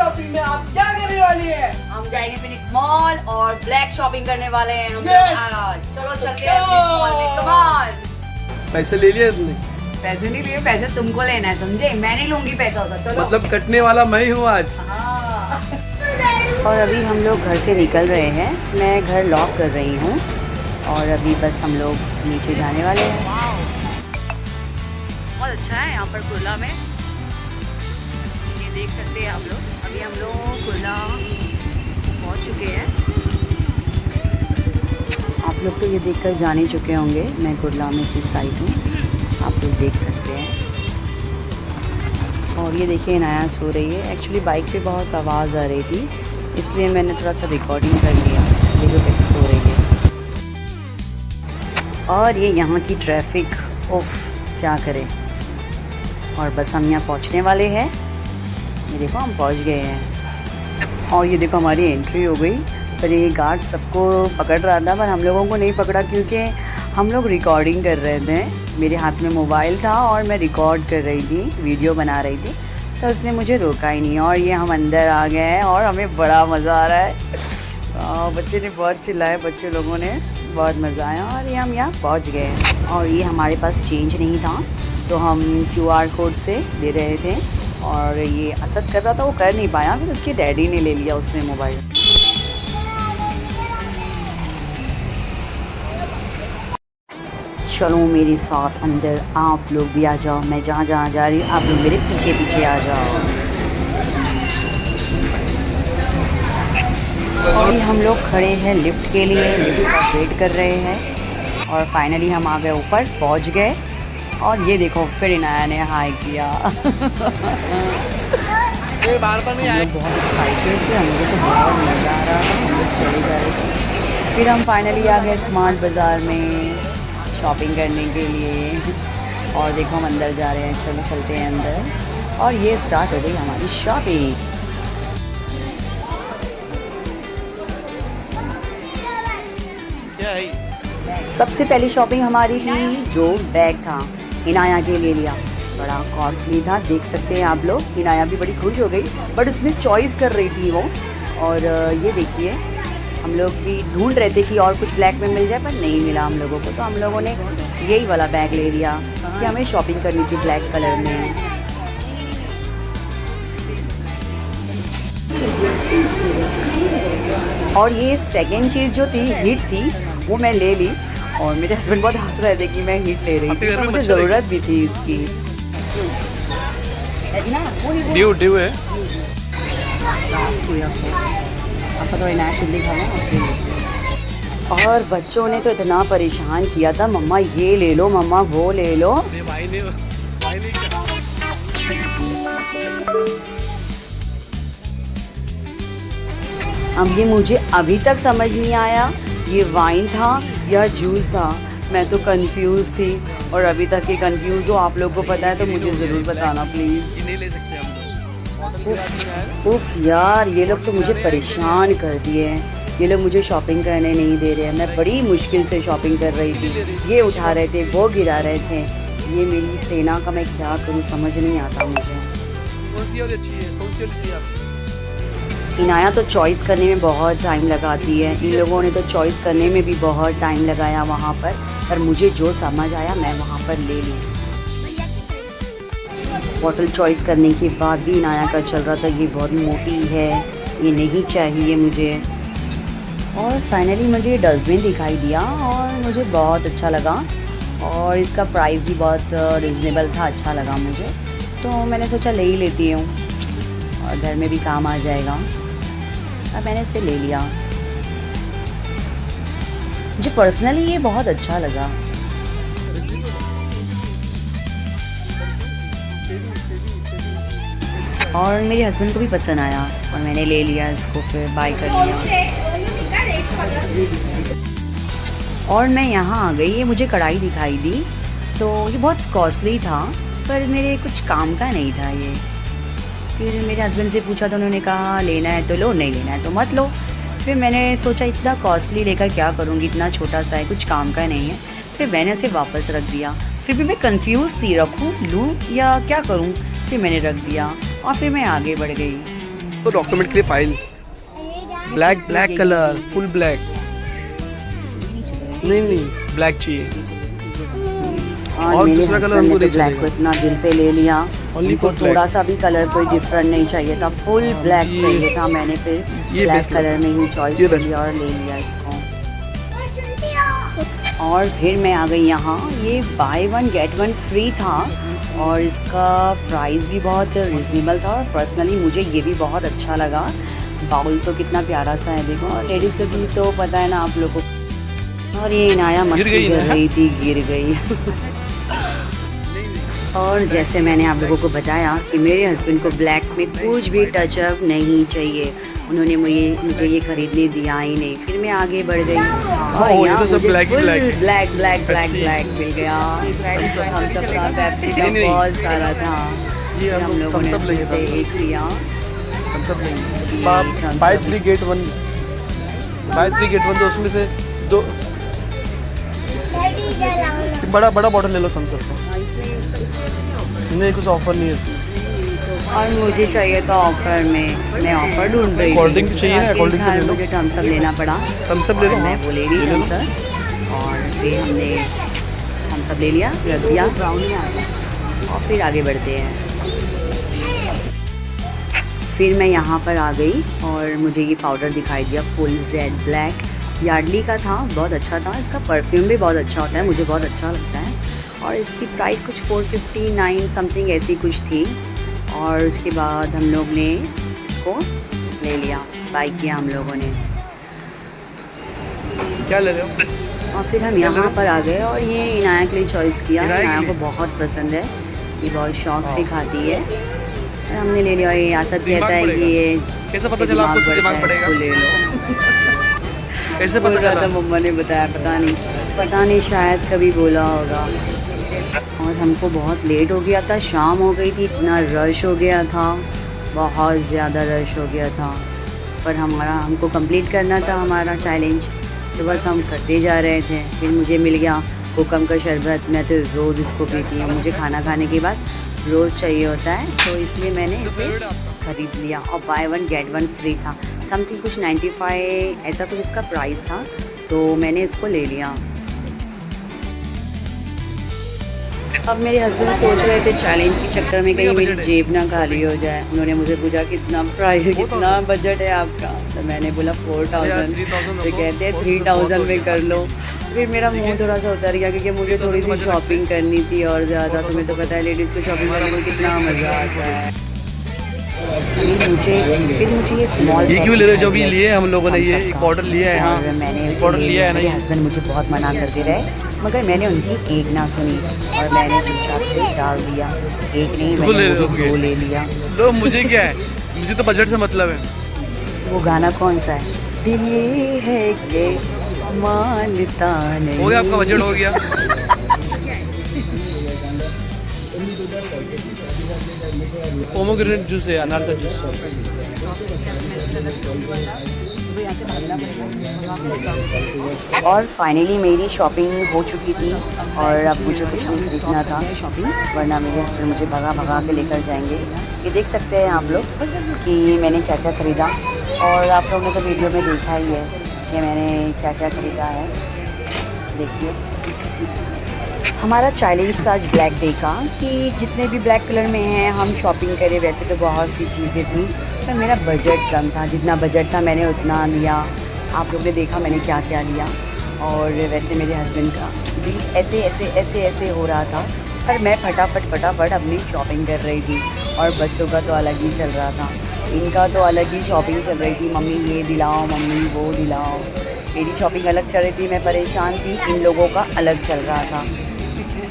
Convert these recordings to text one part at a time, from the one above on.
Shopping में आप क्या करने वाली है? हम जाएंगे फिनिक्स मॉल और ब्लैक शॉपिंग करने वाले हैं हम Yes. आज। चलो चलते हैं फिनिक्स मॉल में, कम ऑन। पैसे ले लिए तुमने? पैसे नहीं लिए, पैसे तुमको लेना है, समझे? मैं नहीं लूंगी पैसा उसा, चलो। मतलब कटने वाला मैं ही हूँ आज। हाँ। और अभी हम लोग घर से निकल रहे हैं, मैं घर लॉक कर रही हूँ और अभी बस हम लोग नीचे जाने वाले हैं। बहुत अच्छा है यहाँ पर कुर्ला में, ये देख सकते हैं आप लोग। अभी हम लोग कुर्ला पहुँच चुके हैं। आप लोग तो ये देखकर जान ही चुके होंगे मैं कुर्ला में किस साइड हूँ, आप लोग देख सकते हैं। और ये देखिए नया सो रही है। एक्चुअली बाइक पे बहुत आवाज़ आ रही थी, इसलिए मैंने थोड़ा सा रिकॉर्डिंग कर लिया। देखो कैसे सो रही है। और ये यहाँ की ट्रैफिक, उफ क्या करें। और बस हम यहाँ पहुँचने वाले हैं। ये देखो हम पहुँच गए हैं और ये देखो हमारी एंट्री हो गई। पर ये गार्ड सबको पकड़ रहा था, पर हम लोगों को नहीं पकड़ा क्योंकि हम लोग रिकॉर्डिंग कर रहे थे। मेरे हाथ में मोबाइल था और मैं रिकॉर्ड कर रही थी, वीडियो बना रही थी, तो उसने मुझे रोका ही नहीं। और ये हम अंदर आ गए हैं और हमें बड़ा मज़ा आ रहा है। बच्चे ने बहुत चिल्लाए, बच्चे लोगों ने, बहुत मज़ा आया। और ये हम यहाँ पहुँच गए हैं। और ये हमारे पास चेंज नहीं था तो हम QR कोड से दे रहे थे और ये असद कर रहा था, वो कर नहीं पाया, फिर उसके डैडी ने ले लिया उससे मोबाइल। चलो मेरे साथ अंदर, आप लोग भी आ जाओ। मैं जहाँ जहाँ जा रही हूँ आप लोग मेरे पीछे पीछे आ जाओ। अभी हम लोग खड़े हैं लिफ्ट के लिए, लिफ्ट का वेट कर रहे हैं और फाइनली हम आ गए ऊपर, पहुँच गए। और ये देखो फिर इनाया ने हाई किया। बार बार नहीं हम आए। लोग बहुत एक्साइटेड थे, हम लोगों को बहुत मज़ा आ रहा था, हम लोग चले जा रहे थे। फिर हम फाइनली आ गए स्मार्ट बाज़ार में शॉपिंग करने के लिए। और देखो हम अंदर जा रहे हैं, चलो चलते हैं अंदर। और ये स्टार्ट हो गई हमारी शॉपिंग। क्या है? सबसे पहली शॉपिंग हमारी थी जो बैग था, इनाया के लिए लिया। बड़ा कॉस्टली था, देख सकते हैं आप लोग। इनाया भी बड़ी खुश हो गई, बट उसमें चॉइस कर रही थी वो। और ये देखिए हम लोग की ढूंढ रहे थे कि और कुछ ब्लैक में मिल जाए, पर नहीं मिला हम लोगों को, तो हम लोगों ने यही वाला बैग ले लिया कि हमें शॉपिंग करनी थी ब्लैक कलर में। और ये सेकेंड चीज़ जो थी, हिट थी, वो मैं ले ली। और मेरे हस्बैंड बहुत हंस रहे थे कि मैं हिट ले रही थी, तो मुझे ज़रूरत भी थी इसकी। ड्यू है। और बच्चों ने तो इतना परेशान किया था, मम्मा ये ले लो, मम्मा वो ले लो। भाई ने क्या? अब ये मुझे अभी तक समझ नहीं आया ये वाइन था या जूस था। मैं तो कंफ्यूज थी और अभी तक ही कंफ्यूज हो। आप लोगों को पता है तो मुझे ज़रूर बताना प्लीज़। ये नहीं ले सकते हम लोग। उफ यार, ये लोग तो मुझे परेशान कर दिए हैं। ये लोग मुझे शॉपिंग करने नहीं दे रहे हैं। मैं बड़ी मुश्किल से शॉपिंग कर रही थी, ये उठा रहे थे, वो गिरा रहे थे। ये मेरी सेना का मैं क्या करूँ, समझ नहीं आता मुझे। कौन सी वाली अच्छी है? कौन सी वाली चाहिए आपको? इनाया तो चॉइस करने में बहुत टाइम लगाती है, इन लोगों ने तो चॉइस करने में भी बहुत टाइम लगाया वहाँ पर मुझे जो समझ आया मैं वहाँ पर ले ली। बॉटल चॉइस करने के बाद भी इनाया का चल रहा था ये बहुत मोटी है, ये नहीं चाहिए मुझे। और फाइनली मुझे डस्टबिन दिखाई दिया और मुझे बहुत अच्छा लगा और इसका प्राइस भी बहुत रिजनेबल था, अच्छा लगा मुझे। तो मैंने सोचा ले ही लेती हूँ और घर में भी काम आ जाएगा। अब मैंने इसे ले लिया। मुझे पर्सनली ये बहुत अच्छा लगा। और मेरे हस्बैंड को भी पसंद आया और मैंने ले लिया इसको, फिर बाय कर लिया। और मैं यहाँ आ गई, ये मुझे कढ़ाई दिखाई दी, तो ये बहुत कॉस्टली था पर मेरे कुछ काम का नहीं था ये। फिर मेरे हस्बैंड से पूछा तो उन्होंने कहा लेना है तो लो, नहीं लेना है तो मत लो। फिर मैंने सोचा इतना कॉस्टली लेकर क्या करूँगी, इतना छोटा सा है, कुछ काम का नहीं है। फिर मैंने उसे वापस रख दिया। फिर भी मैं कंफ्यूज थी, रखूँ लूँ या क्या करूँ। फिर मैंने रख दिया और फिर मैं आगे बढ़ गई। तो डॉक्यूमेंट के लिए file black black colour full black नहीं ब्लैक चाहिए और मेरे दूसरा कलर husband हमको ने नहीं तो ब्लैक को चाहिए। इतना दिल पे ले लिया। Only उनको for black। थोड़ा सा भी कलर कोई डिफरेंट नहीं चाहिए था, फुल ब्लैक ये- चाहिए था। मैंने फिर ये ब्लैक best कलर में ही चॉइस ये कर best लिया और ले लिया इसको। और फिर मैं आ गई यहाँ, ये by one get one free था और इसका प्राइस भी बहुत रिजनेबल था और पर्सनली मुझे ये भी बहुत अच्छा लगा। बाउल तो कितना प्यारा सा है, देखो। और लेडीज़ लोग की तो पता है ना आप लोगों को। और ये इनाया मस्ती गई कर ना? रही थी, गिर गई। और जैसे मैंने आप लोगों को बताया कि मेरे हस्बैंड को ब्लैक में कुछ भी टचअप नहीं चाहिए, उन्होंने मुझे ये खरीदने दिया ही नहीं। फिर मैं आगे बढ़ गई और ये यहाँ तो सब मुझे black ही full black है। Black black black Pepsi। Black मिल गया। हम सब का पेप्सी का नहीं। बहुत सारा था। ये फिर हम लोगों ने thumbs up लेंगे, उसमें से thumbs up। एक लिया। मतलब नहीं thumbs बाय up। 3 गेट 1 तो उसमें से दो बड़ा बॉटल ले लो थम्स अप का। नहीं कुछ ऑफर नहीं है इसमें। और मुझे चाहिए था ऑफर में, मैं ऑफर ढूंढ रही थी। कोल्ड ड्रिंक चाहिए ना, कोल्ड ड्रिंक ले लो। मुझे थम्स अप लेना पड़ा। थम्स अप ले लो। मैं वो ले ली ले लो। थम्स अप और फिर हमने थम्स अप ले लिया, रख दिया और फिर आगे बढ़ते हैं। फिर मैं यहाँ पर आ गई और मुझे ये पाउडर दिखाई दिया, फुल जेड ब्लैक, यार्डली का था, बहुत अच्छा था। इसका परफ्यूम भी बहुत अच्छा होता है, मुझे बहुत अच्छा लगता है। और इसकी प्राइस कुछ 459 समथिंग ऐसी कुछ थी। और उसके बाद हम लोग ने इसको ले लिया, बाई किया हम लोगों ने। क्या ले रहे हो? और फिर हम यहाँ पर आ गए और ये इनाया के लिए चॉइस किया। इनाया के इनाया को लिए? बहुत पसंद है, ये बहुत शौक से हाँ। खाती है और हमने ले लिया। और ये आसद दिमाग कहता है कि पड़ेगा। ये कैसे पता चला आपको इससे दिमाग बढ़ता है, पड़ेगा? इसको ले लो। कैसे बोल पता रहा चला? था, मम्मा ने बताया, पता नहीं शायद कभी बोला होगा। और हमको बहुत लेट हो गया था, शाम हो गई थी, इतना रश हो गया था, बहुत ज़्यादा रश हो गया था। पर हमको कंप्लीट करना था हमारा चैलेंज, तो बस हम करते जा रहे थे। फिर मुझे मिल गया हुक्म का शरबत, मैं तो रोज़ इसको पीती हूँ, मुझे खाना खाने के बाद रोज़ चाहिए होता है, तो इसलिए मैंने इसे खरीद लिया। और by one get one free था, समथिंग कुछ 95 ऐसा कुछ इसका प्राइस था, तो मैंने इसको ले लिया। अब मेरे हस्बैंड सोच रहे थे चैलेंज के चक्कर में कहीं मेरी जेब ना खाली हो जाए। उन्होंने मुझे पूछा कितना प्राइस, कितना बजट है आपका, तो मैंने बोला 4000। तो कहते हैं 3000 में कर लो। फिर मेरा मुंह थोड़ा सा उतर गया क्योंकि मुझे थोड़ी सी शॉपिंग करनी थी और ज़्यादा। तुम्हें तो पता है लेडीज़ को शॉपिंग करने में कितना मज़ा आता है। फिर मुझे ये स्मॉल ये क्यों ले रहे हो? जो भी लिए हम लोगों ने ये एक बॉटल लिया है। हाँ और मैंने बॉटल लिया है ना मेरे ये। हस्बैंड मुझे बहुत मना करते रहे, मगर मैंने उनकी एक ना सुनी और मैंने चुपचाप से डाल दिया। एक नहीं, दो ले मैंने लोगे। दो ले लिया। तो मुझे क्या है, मुझे तो बजट से मतलब है। वो गाना कौन सा है? दिल ये है कि मानता नहीं। हो गया आपका बजट हो गया। पोमोग्रेनेट जूस है, अनार का जूस। और फाइनली मेरी शॉपिंग हो चुकी थी और अब मुझे कुछ नहीं खरीदना था शॉपिंग, वरना मेरे हस्बैंड मुझे भगा के लेकर जाएंगे। ये देख सकते हैं आप लोग कि मैंने क्या क्या ख़रीदा, और आप लोगों ने तो वीडियो में देखा ही है कि मैंने क्या क्या ख़रीदा है। देखिए, हमारा चैलेंज था आज ब्लैक डे का कि जितने भी ब्लैक कलर में हैं हम शॉपिंग करें। वैसे तो बहुत सी चीज़ें थी पर मेरा बजट कम था, जितना बजट था मैंने उतना लिया। आप लोग ने देखा मैंने क्या क्या लिया। और वैसे मेरे हस्बैंड का भी ऐसे हो रहा था, पर मैं फटाफट अपनी शॉपिंग कर रही थी। और बच्चों का तो अलग ही चल रहा था, इनका तो अलग ही शॉपिंग चल रही थी। मम्मी ये दिलाओ, मम्मी वो दिलाओ। मेरी शॉपिंग अलग चल रही थी, मैं परेशान थी, इन लोगों का अलग चल रहा था।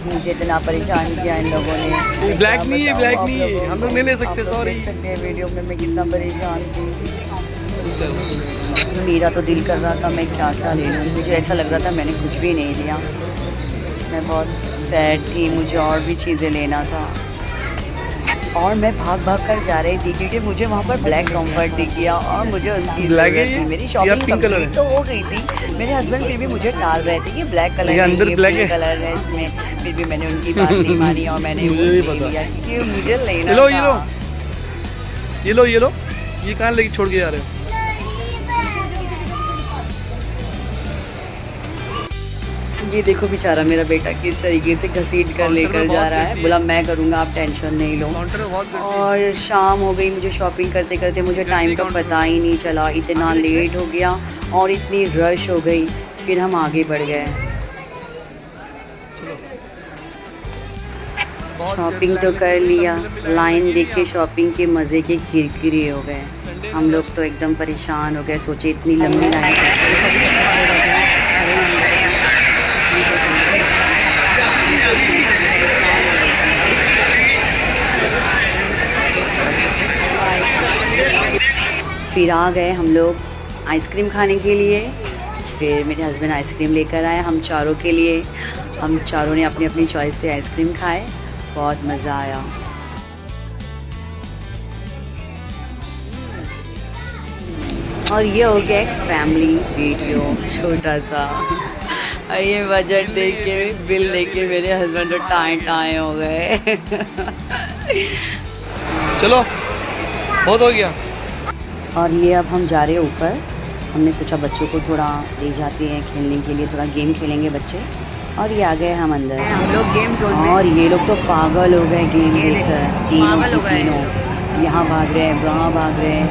मुझे इतना परेशान किया इन लोगों ने। ब्लैक नहीं है, ब्लैक नहीं है, हम लोग नहीं ले सकते, सॉरी। देख सकते हैं वीडियो में मैं कितना परेशान थी। मेरा तो दिल कर रहा था मैं क्या ले लूँ, मुझे ऐसा लग रहा था मैंने कुछ भी नहीं लिया। मैं बहुत सैड थी, मुझे और भी चीज़ें लेना था और मैं भाग कर जा रही थी क्योंकि मुझे वहाँ पर ब्लैक कम्फर्ट दिख गया और मुझे उसकी ब्लैक है ज़रूरत थी। ये? मेरी या शॉपिंग पिंक कलर है? तो हो गई थी। मेरे हस्बैंड फिर भी मुझे टाल रहे थे कि ब्लैक कलर ये है, अंदर ये ब्लैक पिंक है? कलर है इसमें। फिर भी मैंने उनकी बात नहीं मानी और मैंने वो मुझे नहीं ले पता। लिया क्योंकि मुझे लेना ये लो था। ये लो ये कहाँ लेके छोड़ के जा रहे हो? ये देखो बेचारा मेरा बेटा किस तरीके से घसीट कर लेकर जा रहा है। बोला मैं करूँगा, आप टेंशन नहीं लो। काउंटर में बहुत भीड़ थी। और शाम हो गई, मुझे शॉपिंग करते करते मुझे टाइम का पता ही नहीं चला, इतना लेट हो गया और इतनी रश हो गई। फिर हम आगे बढ़ गए। शॉपिंग तो कर लिया, लाइन देख के शॉपिंग के मज़े के किरकिरे हो गए। हम लोग तो एकदम परेशान हो गए, सोचे इतनी लंबी लाइन फिर आ गए हम लोग आइसक्रीम खाने के लिए। फिर मेरे हस्बैंड आइसक्रीम लेकर आए हम चारों के लिए। हम चारों ने अपनी अपनी चॉइस से आइसक्रीम खाए, बहुत मज़ा आया। और ये हो गया एक फैमिली वीडियो छोटा सा। और ये बजट देख के, बिल देख के मेरे हस्बैंड तो टाएं हो गए। चलो बहुत हो गया। और ये अब हम जा रहे हैं ऊपर। हमने सोचा बच्चों को थोड़ा ले जाते हैं खेलने के लिए, थोड़ा गेम खेलेंगे बच्चे। और ये आ गए हम अंदर। हम लोग गेम जोन में। और ये लोग तो पागल हो गए गेम ये देखकर। देखो, तीनों पागल हो के गए। तीनों यहाँ भाग रहे हैं, वहाँ भाग रहे हैं।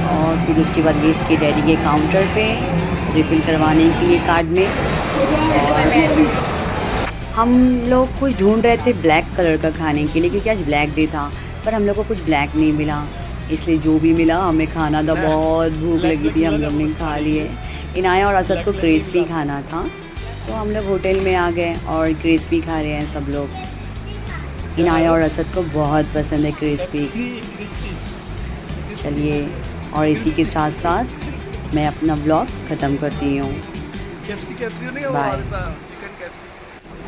और फिर उसके बाद ये इसके डैडी के काउंटर पे रिफिल करवाने के लिए कार्ड में। और हम लोग कुछ ढूंढ रहे थे ब्लैक कलर का खाने के लिए, क्योंकि आज ब्लैक डे था। पर हम लोग को कुछ ब्लैक नहीं मिला, इसलिए जो भी मिला हमें खाना था। बहुत भूख लगी थी, हम लोग ने खा लिए। इनाया और असद को क्रिस्पी खाना था, तो हम लोग होटल में आ गए और क्रिस्पी खा रहे हैं सब लोग। इनाया और असद को बहुत पसंद है क्रिस्पी। चलिए, और इसी के साथ साथ मैं अपना व्लॉग ख़त्म करती हूँ। बाय।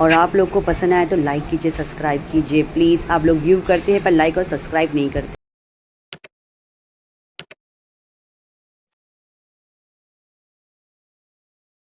और आप लोग को पसंद आए तो लाइक कीजिए, सब्सक्राइब कीजिए प्लीज़। आप लोग व्यू करते हैं पर लाइक और सब्सक्राइब नहीं करते।